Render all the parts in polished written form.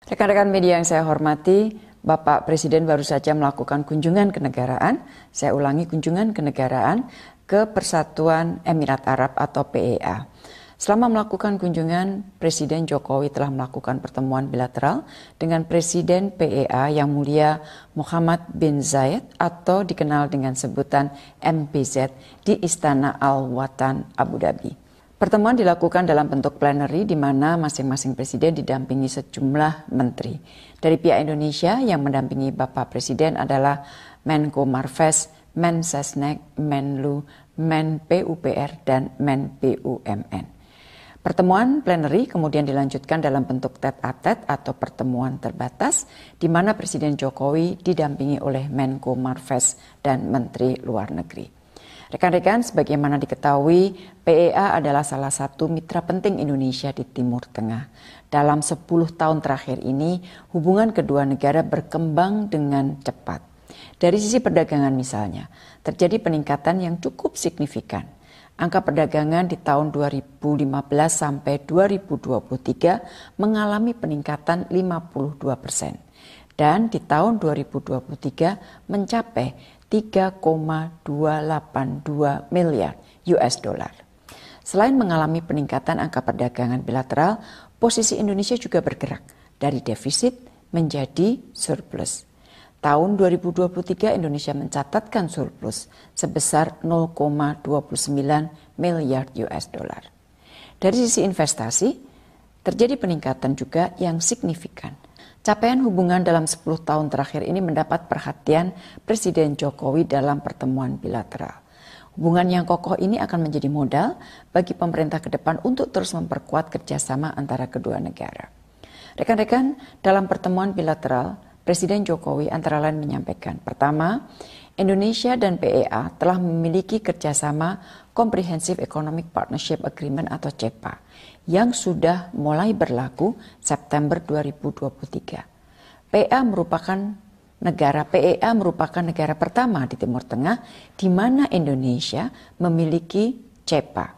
Rekan-rekan media yang saya hormati, Bapak Presiden baru saja melakukan kunjungan kenegaraan, saya ulangi kunjungan kenegaraan ke Persatuan Emirat Arab atau PEA. Selama melakukan kunjungan, Presiden Jokowi telah melakukan pertemuan bilateral dengan Presiden PEA yang mulia Mohammed bin Zayed atau dikenal dengan sebutan MBZ di Istana Al-Watan, Abu Dhabi. Pertemuan dilakukan dalam bentuk plenary di mana masing-masing presiden didampingi sejumlah menteri. Dari pihak Indonesia yang mendampingi Bapak Presiden adalah Menko Marves, Mensesnek, Menlu, Men PUPR, dan Men BUMN. Pertemuan plenary kemudian dilanjutkan dalam bentuk tete-a-tete atau pertemuan terbatas di mana Presiden Jokowi didampingi oleh Menko Marves dan Menteri Luar Negeri. Rekan-rekan, sebagaimana diketahui, PEA adalah salah satu mitra penting Indonesia di Timur Tengah. Dalam 10 tahun terakhir ini, hubungan kedua negara berkembang dengan cepat. Dari sisi perdagangan misalnya, terjadi peningkatan yang cukup signifikan. Angka perdagangan di tahun 2015 sampai 2023 mengalami peningkatan 52%. Dan di tahun 2023 mencapai 3,282 miliar US dollar. Selain mengalami peningkatan angka perdagangan bilateral, posisi Indonesia juga bergerak dari defisit menjadi surplus. Tahun 2023 Indonesia mencatatkan surplus sebesar 0,29 miliar US dollar. Dari sisi investasi, terjadi peningkatan juga yang signifikan. Capaian hubungan dalam 10 tahun terakhir ini mendapat perhatian Presiden Jokowi dalam pertemuan bilateral. Hubungan yang kokoh ini akan menjadi modal bagi pemerintah ke depan untuk terus memperkuat kerjasama antara kedua negara. Rekan-rekan, dalam pertemuan bilateral, Presiden Jokowi antara lain menyampaikan, pertama, Indonesia dan PEA telah memiliki kerjasama Comprehensive Economic Partnership Agreement atau CEPA yang sudah mulai berlaku September 2023. PEA merupakan negara pertama di Timur Tengah di mana Indonesia memiliki CEPA.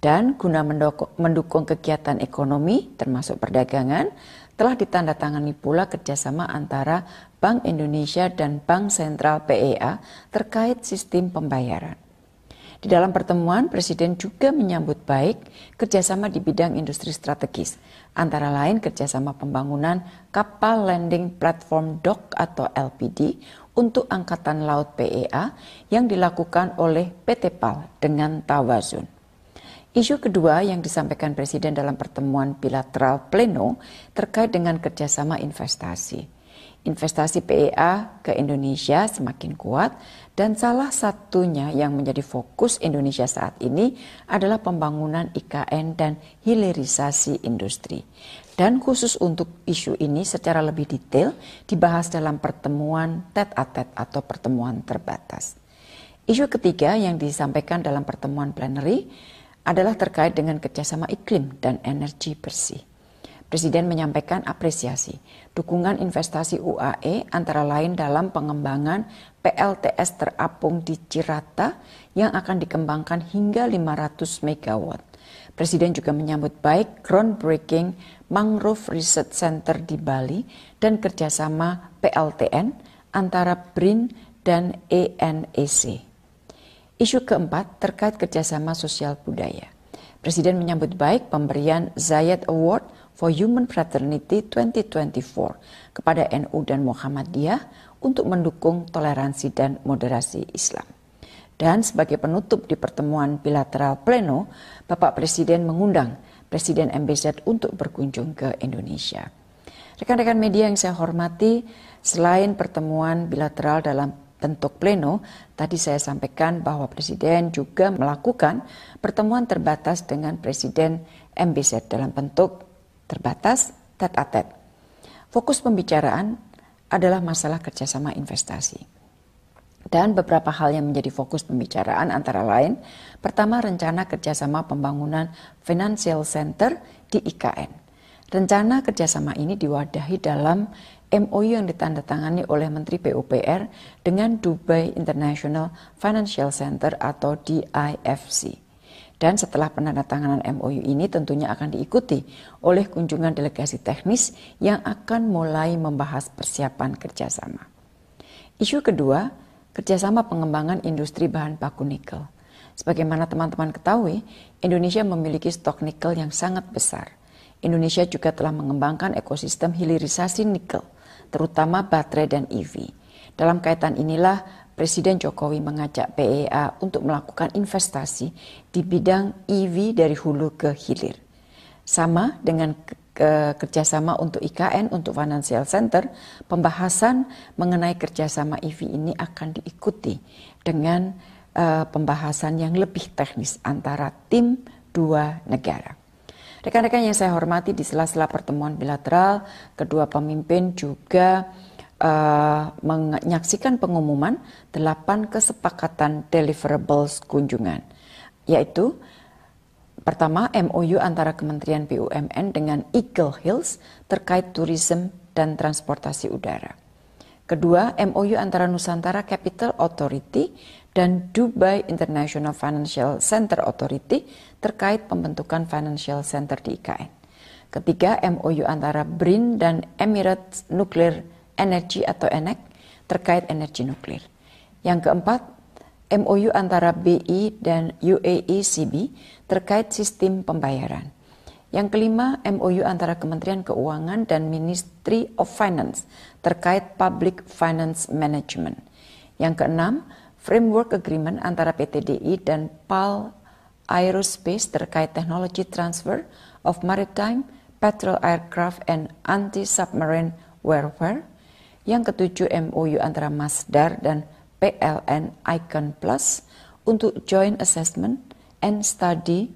Dan guna mendukung kegiatan ekonomi termasuk perdagangan, telah ditandatangani pula kerjasama antara Bank Indonesia dan Bank Sentral PEA terkait sistem pembayaran. Di dalam pertemuan, Presiden juga menyambut baik kerjasama di bidang industri strategis, antara lain kerjasama pembangunan kapal landing platform dock atau LPD untuk Angkatan Laut PEA yang dilakukan oleh PT PAL dengan Tawazun. Isu kedua yang disampaikan Presiden dalam pertemuan bilateral pleno terkait dengan kerjasama investasi. Investasi PEA ke Indonesia semakin kuat dan salah satunya yang menjadi fokus Indonesia saat ini adalah pembangunan IKN dan hilirisasi industri. Dan khusus untuk isu ini secara lebih detail dibahas dalam pertemuan tete-a-tete atau pertemuan terbatas. Isu ketiga yang disampaikan dalam pertemuan plenary adalah terkait dengan kerjasama iklim dan energi bersih. Presiden menyampaikan apresiasi dukungan investasi UAE antara lain dalam pengembangan PLTS terapung di Cirata yang akan dikembangkan hingga 500 MW. Presiden juga menyambut baik groundbreaking Mangrove Research Center di Bali dan kerjasama PLTN antara BRIN dan ENEC. Isu keempat terkait kerjasama sosial budaya. Presiden menyambut baik pemberian Zayed Award for Human Fraternity 2024 kepada NU dan Muhammadiyah untuk mendukung toleransi dan moderasi Islam. Dan sebagai penutup di pertemuan bilateral pleno, Bapak Presiden mengundang Presiden MBZ untuk berkunjung ke Indonesia. Rekan-rekan media yang saya hormati, selain pertemuan bilateral dalam bentuk pleno, tadi saya sampaikan bahwa Presiden juga melakukan pertemuan terbatas dengan Presiden MBZ dalam bentuk terbatas tete-a-tete. Fokus pembicaraan adalah masalah kerjasama investasi. Dan beberapa hal yang menjadi fokus pembicaraan antara lain, pertama rencana kerjasama pembangunan Financial Center di IKN. Rencana kerjasama ini diwadahi dalam MOU yang ditandatangani oleh Menteri PUPR dengan Dubai International Financial Center atau DIFC. Dan setelah penandatanganan MOU ini tentunya akan diikuti oleh kunjungan delegasi teknis yang akan mulai membahas persiapan kerjasama. Isu kedua, kerjasama pengembangan industri bahan baku nikel. Sebagaimana teman-teman ketahui, Indonesia memiliki stok nikel yang sangat besar. Indonesia juga telah mengembangkan ekosistem hilirisasi nikel, terutama baterai dan EV. Dalam kaitan inilah, Presiden Jokowi mengajak PEA untuk melakukan investasi di bidang EV dari hulu ke hilir. Sama dengan kerjasama untuk IKN, untuk Financial Center, pembahasan mengenai kerjasama EV ini akan diikuti dengan pembahasan yang lebih teknis antara tim dua negara. Rekan-rekan yang saya hormati, di sela-sela pertemuan bilateral, kedua pemimpin juga menyaksikan pengumuman 8 kesepakatan deliverables kunjungan, yaitu pertama MOU antara Kementerian BUMN dengan Eagle Hills terkait tourism dan transportasi udara. Kedua, MOU antara Nusantara Capital Authority dan Dubai International Financial Center Authority terkait pembentukan Financial Center di IKN. Ketiga, MOU antara BRIN dan Emirates Nuclear Energy atau ENEC terkait energi nuklir. Yang keempat, MOU antara BI dan UAE CB terkait sistem pembayaran. Yang kelima, MOU antara Kementerian Keuangan dan Ministry of Finance terkait Public Finance Management. Yang keenam, Framework Agreement antara PT DI dan PAL Aerospace terkait Technology Transfer of Maritime, Patrol Aircraft and Anti-Submarine Warfare. Yang ketujuh, MOU antara Masdar dan PLN Icon Plus untuk Joint Assessment and Study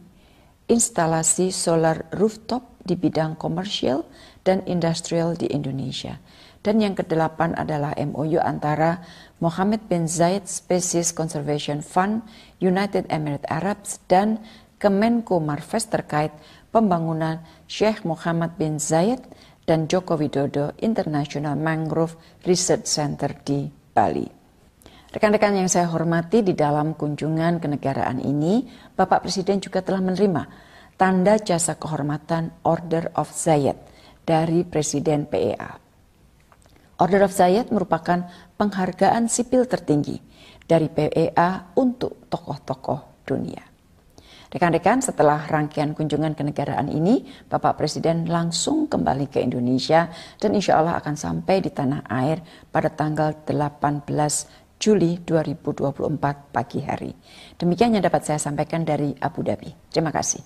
instalasi solar rooftop di bidang komersial dan industrial di Indonesia. Dan yang kedelapan adalah MOU antara Mohammed bin Zayed Species Conservation Fund, United Emirates Arab dan Kemenko Marves terkait pembangunan Sheikh Mohammed bin Zayed dan Joko Widodo International Mangrove Research Center di Bali. Rekan-rekan yang saya hormati, di dalam kunjungan kenegaraan ini, Bapak Presiden juga telah menerima tanda jasa kehormatan Order of Zayed dari Presiden PEA. Order of Zayed merupakan penghargaan sipil tertinggi dari PEA untuk tokoh-tokoh dunia. Rekan-rekan, setelah rangkaian kunjungan kenegaraan ini, Bapak Presiden langsung kembali ke Indonesia dan insya Allah akan sampai di tanah air pada tanggal 18 Juli 2024 pagi hari. Demikian yang dapat saya sampaikan dari Abu Dhabi. Terima kasih.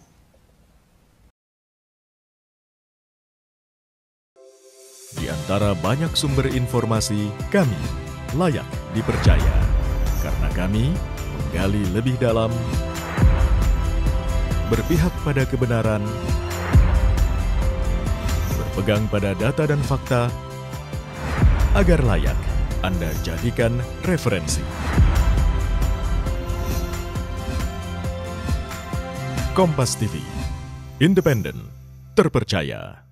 Di antara banyak sumber informasi, kami layak dipercaya. Karena kami menggali lebih dalam, berpihak pada kebenaran, berpegang pada data dan fakta, agar layak Anda jadikan referensi. Kompas TV, independen, terpercaya.